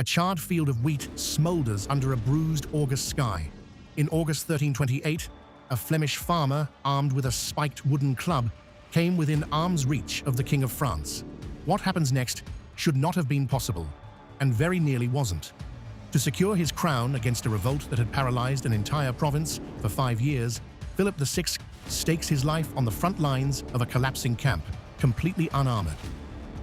A charred field of wheat smolders under a bruised August sky. In August 1328, a Flemish farmer, armed with a spiked wooden club, came within arm's reach of the King of France. What happens next should not have been possible, and very nearly wasn't. To secure his crown against a revolt that had paralyzed an entire province for 5 years, Philip VI stakes his life on the front lines of a collapsing camp, completely unarmored.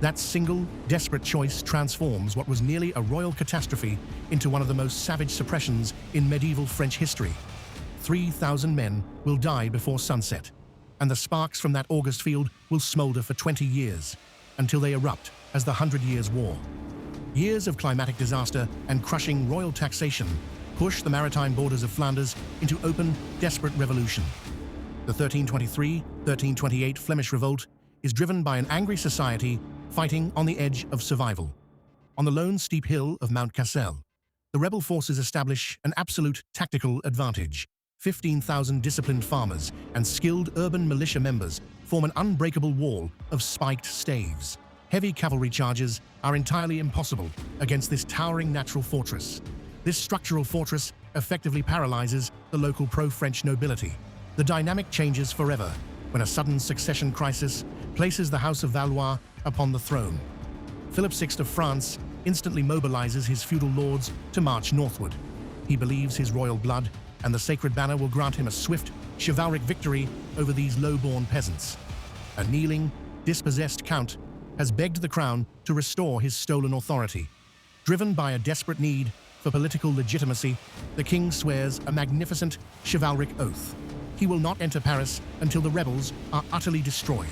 That single, desperate choice transforms what was nearly a royal catastrophe into one of the most savage suppressions in medieval French history. 3,000 men will die before sunset, and the sparks from that August field will smolder for 20 years, until they erupt as the 100 Years' War. Years of climatic disaster and crushing royal taxation push the borders of Flanders into open, desperate revolution. The 1323-1328 Flemish Revolt is driven by an angry society fighting on the edge of survival. On the lone steep hill of Mount Cassel, the rebel forces establish an absolute tactical advantage. 15,000 disciplined farmers and skilled urban militia members form an unbreakable wall of spiked staves. Heavy cavalry charges are entirely impossible against this towering natural fortress. This structural fortress effectively paralyzes the local pro-French nobility. The dynamic changes forever when a sudden succession crisis places the House of Valois upon the throne. Philip VI of France instantly mobilizes his feudal lords to march northward. He believes his royal blood and the sacred banner will grant him a swift, chivalric victory over these low-born peasants. A kneeling, dispossessed count has begged the crown to restore his stolen authority. Driven by a desperate need for political legitimacy, the king swears a magnificent, chivalric oath. He will not enter Paris until the rebels are utterly destroyed.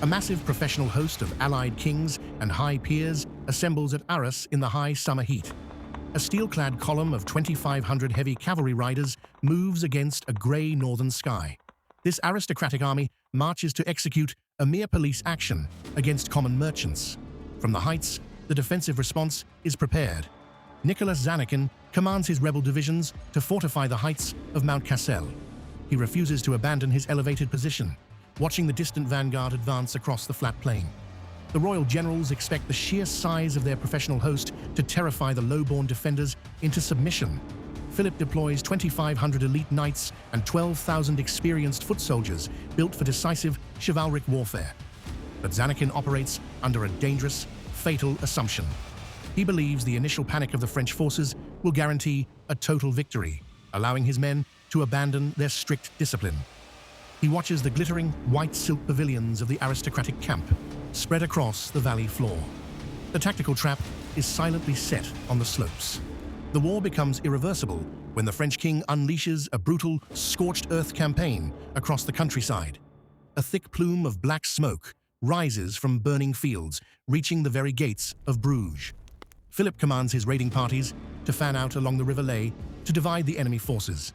A massive professional host of allied kings and high peers assembles at Arras in the high summer heat. A steel-clad column of 2,500 heavy cavalry riders moves against a grey northern sky. This aristocratic army marches to execute a mere police action against common merchants. From the heights, the defensive response is prepared. Nicholas Zanakin commands his rebel divisions to fortify the heights of Mount Cassel. He refuses to abandon his elevated position, watching the distant vanguard advance across the flat plain. The royal generals expect the sheer size of their professional host to terrify the low-born defenders into submission. Philip deploys 2,500 elite knights and 12,000 experienced foot soldiers built for decisive, chivalric warfare. But Zanakin operates under a dangerous, fatal assumption. He believes the initial panic of the French forces will guarantee a total victory, allowing his men to abandon their strict discipline. He watches the glittering white silk pavilions of the aristocratic camp spread across the valley floor. The tactical trap is silently set on the slopes. The war becomes irreversible when the French king unleashes a brutal, scorched earth campaign across the countryside. A thick plume of black smoke rises from burning fields, reaching the very gates of Bruges. Philip commands his raiding parties to fan out along the River Lay to divide the enemy forces.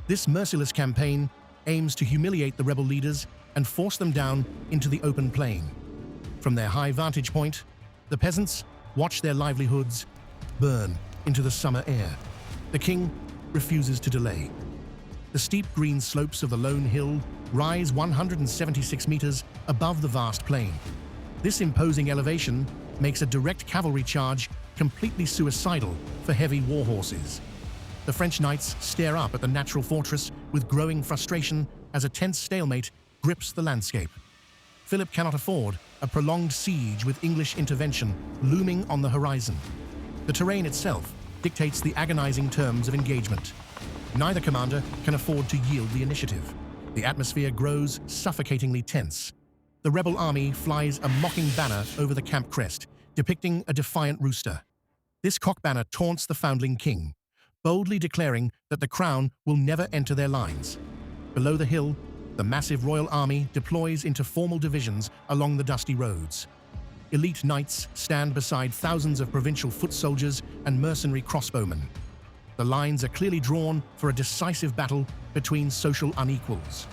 This merciless campaign aims to humiliate the rebel leaders and force them down into the open plain. From their high vantage point, the peasants watch their livelihoods burn into the summer air. The king refuses to delay. The steep green slopes of the lone hill rise 176 meters above the vast plain. This imposing elevation makes a direct cavalry charge completely suicidal for heavy war horses. The French knights stare up at the natural fortress with growing frustration as a tense stalemate grips the landscape. Philip cannot afford a prolonged siege with English intervention looming on the horizon. The terrain itself dictates the agonizing terms of engagement. Neither commander can afford to yield the initiative. The atmosphere grows suffocatingly tense. The rebel army flies a mocking banner over the camp crest, depicting a defiant rooster. This cock banner taunts the foundling king, boldly declaring that the crown will never enter their lines. Below the hill, the massive royal army deploys into formal divisions along the dusty roads. Elite knights stand beside thousands of provincial foot soldiers and mercenary crossbowmen. The lines are clearly drawn for a decisive battle between social unequals.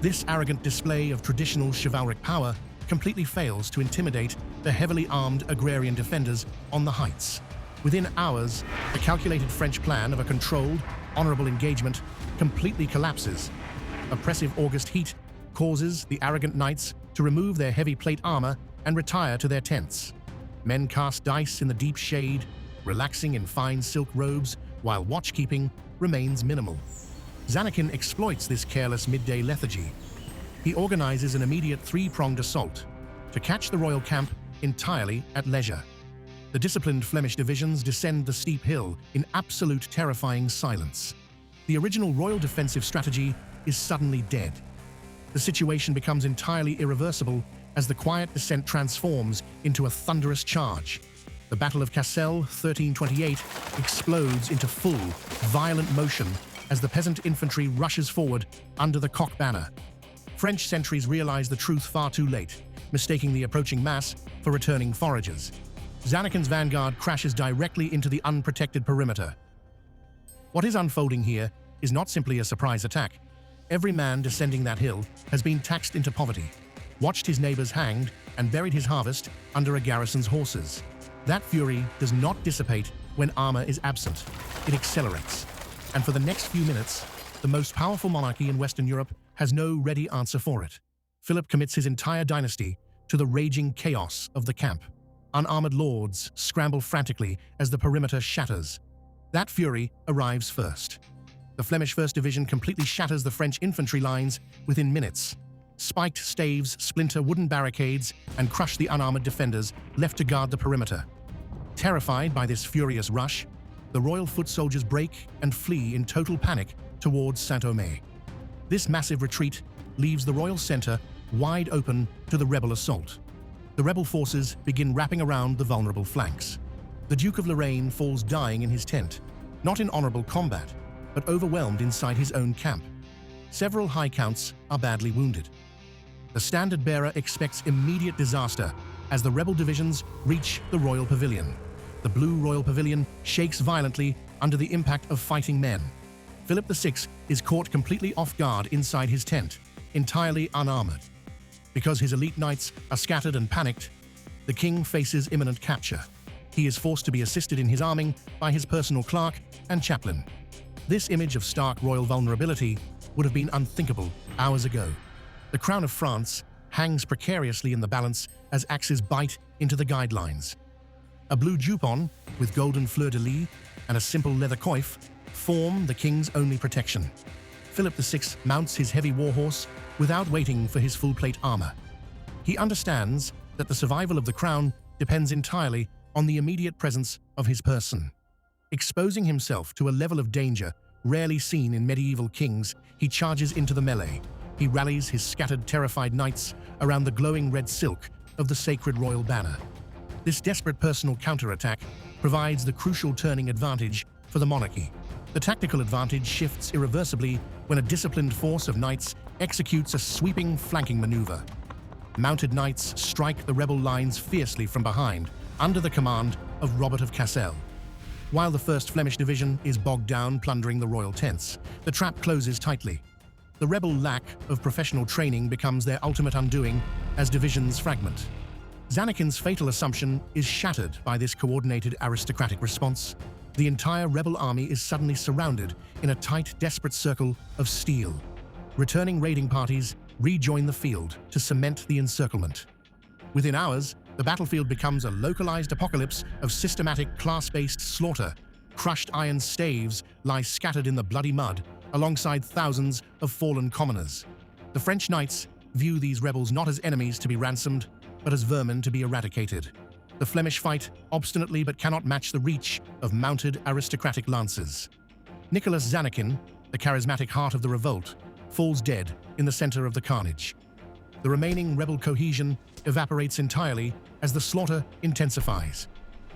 This arrogant display of traditional chivalric power completely fails to intimidate the heavily armed agrarian defenders on the heights. Within hours, the calculated French plan of a controlled, honorable engagement completely collapses. Oppressive August heat causes the arrogant knights to remove their heavy plate armor and retire to their tents. Men cast dice in the deep shade, relaxing in fine silk robes while watchkeeping remains minimal. Zanarkand exploits this careless midday lethargy. He organizes an immediate three-pronged assault to catch the royal camp entirely at leisure. The disciplined Flemish divisions descend the steep hill in absolute terrifying silence. The original royal defensive strategy is suddenly dead. The situation becomes entirely irreversible as the quiet descent transforms into a thunderous charge. The Battle of Cassel, 1328, explodes into full, violent motion as the peasant infantry rushes forward under the cock banner. French sentries realize the truth far too late, mistaking the approaching mass for returning foragers. Zanarkand's vanguard crashes directly into the unprotected perimeter. What is unfolding here is not simply a surprise attack. Every man descending that hill has been taxed into poverty, watched his neighbors hanged, and buried his harvest under a garrison's horses. That fury does not dissipate when armor is absent. It accelerates. And for the next few minutes, the most powerful monarchy in Western Europe has no ready answer for it. Philip commits his entire dynasty to the raging chaos of the camp. Unarmored lords scramble frantically as the perimeter shatters. That fury arrives first. The Flemish 1st Division completely shatters the French infantry lines within minutes. Spiked staves splinter wooden barricades and crush the unarmored defenders left to guard the perimeter. Terrified by this furious rush, the royal foot soldiers break and flee in total panic towards Saint-Omer. This massive retreat leaves the royal center wide open to the rebel assault. The rebel forces begin wrapping around the vulnerable flanks. The Duke of Lorraine falls dying in his tent, not in honorable combat, but overwhelmed inside his own camp. Several high counts are badly wounded. The standard-bearer expects immediate disaster as the rebel divisions reach the royal pavilion. The blue royal pavilion shakes violently under the impact of fighting men. Philip VI is caught completely off guard inside his tent, entirely unarmored. Because his elite knights are scattered and panicked, the king faces imminent capture. He is forced to be assisted in his arming by his personal clerk and chaplain. This image of stark royal vulnerability would have been unthinkable hours ago. The crown of France hangs precariously in the balance as axes bite into the guidelines. A blue jupon with golden fleur-de-lis and a simple leather coif form the king's only protection. Philip VI mounts his heavy warhorse without waiting for his full-plate armor. He understands that the survival of the crown depends entirely on the immediate presence of his person. Exposing himself to a level of danger rarely seen in medieval kings, he charges into the melee. He rallies his scattered, terrified knights around the glowing red silk of the sacred royal banner. This desperate personal counterattack provides the crucial turning advantage for the monarchy. The tactical advantage shifts irreversibly when a disciplined force of knights executes a sweeping flanking maneuver. Mounted knights strike the rebel lines fiercely from behind, under the command of Robert of Cassel. While the 1st Flemish Division is bogged down plundering the royal tents, the trap closes tightly. The rebel lack of professional training becomes their ultimate undoing as divisions fragment. Zanarkand's fatal assumption is shattered by this coordinated aristocratic response. The entire rebel army is suddenly surrounded in a tight, desperate circle of steel. Returning raiding parties rejoin the field to cement the encirclement. Within hours, the battlefield becomes a localized apocalypse of systematic class-based slaughter. Crushed iron staves lie scattered in the bloody mud alongside thousands of fallen commoners. The French knights view these rebels not as enemies to be ransomed, but as vermin to be eradicated. The Flemish fight obstinately but cannot match the reach of mounted aristocratic lances. Nicholas Zanarkand, the charismatic heart of the revolt, falls dead in the center of the carnage. The remaining rebel cohesion evaporates entirely as the slaughter intensifies.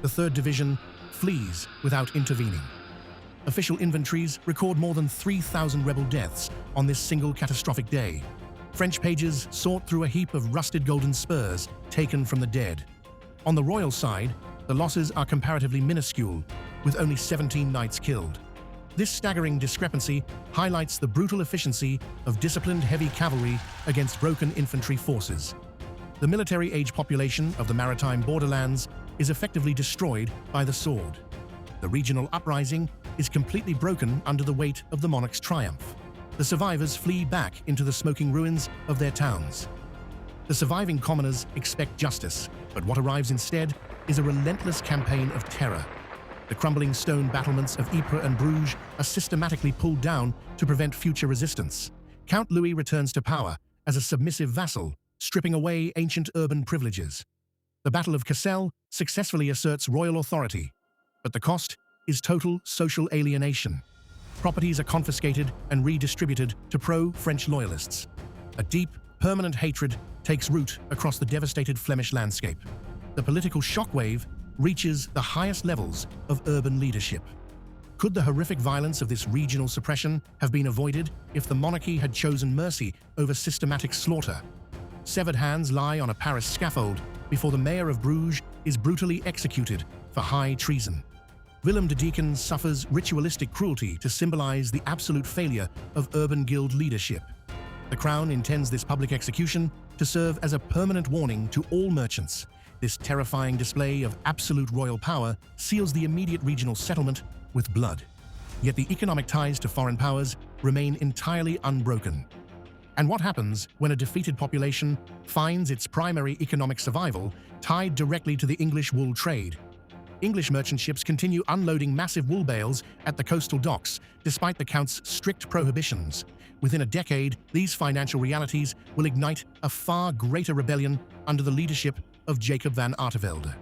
The 3rd Division flees without intervening. Official inventories record more than 3,000 rebel deaths on this single catastrophic day. French pages sort through a heap of rusted golden spurs taken from the dead. On the royal side, the losses are comparatively minuscule, with only 17 knights killed. This staggering discrepancy highlights the brutal efficiency of disciplined heavy cavalry against broken infantry forces. The military-age population of the maritime borderlands is effectively destroyed by the sword. The regional uprising is completely broken under the weight of the monarch's triumph. The survivors flee back into the smoking ruins of their towns. The surviving commoners expect justice, but what arrives instead is a relentless campaign of terror. The crumbling stone battlements of Ypres and Bruges are systematically pulled down to prevent future resistance. Count Louis returns to power as a submissive vassal, stripping away ancient urban privileges. The Battle of Cassel successfully asserts royal authority, but the cost is total social alienation. Properties are confiscated and redistributed to pro-French loyalists. A deep, permanent hatred takes root across the devastated Flemish landscape. The political shockwave reaches the highest levels of urban leadership. Could the horrific violence of this regional suppression have been avoided if the monarchy had chosen mercy over systematic slaughter? Severed hands lie on a Paris scaffold before the mayor of Bruges is brutally executed for high treason. Willem de Deakin suffers ritualistic cruelty to symbolize the absolute failure of urban guild leadership. The Crown intends this public execution to serve as a permanent warning to all merchants. This terrifying display of absolute royal power seals the immediate regional settlement with blood. Yet the economic ties to foreign powers remain entirely unbroken. And what happens when a defeated population finds its primary economic survival tied directly to the English wool trade? English merchant ships continue unloading massive wool bales at the coastal docks, despite the Count's strict prohibitions. Within a decade, these financial realities will ignite a far greater rebellion under the leadership of Jacob van Artevelde.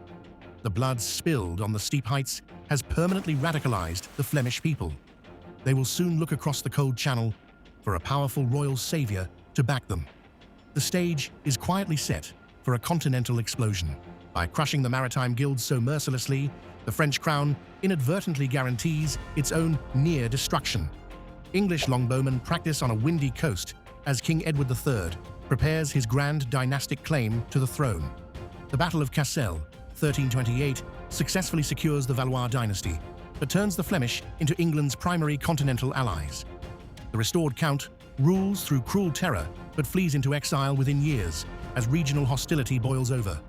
The blood spilled on the steep heights has permanently radicalized the Flemish people. They will soon look across the cold channel for a powerful royal savior to back them. The stage is quietly set for a continental explosion. By crushing the maritime guilds so mercilessly, the French crown inadvertently guarantees its own near destruction. English longbowmen practice on a windy coast as King Edward III prepares his grand dynastic claim to the throne. The Battle of Cassel, 1328, successfully secures the Valois dynasty, but turns the Flemish into England's primary continental allies. The restored Count rules through cruel terror, but flees into exile within years as regional hostility boils over.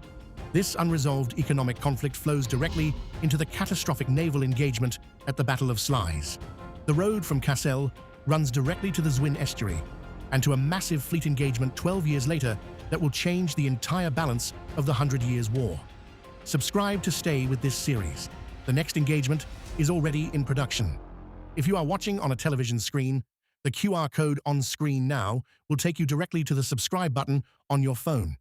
This unresolved economic conflict flows directly into the catastrophic naval engagement at the Battle of Sluys. The road from Cassel runs directly to the Zwin estuary, and to a massive fleet engagement 12 years later that will change the entire balance of the 100 Years' War. Subscribe to stay with this series. The next engagement is already in production. If you are watching on a television screen, the QR code on screen now will take you directly to the subscribe button on your phone.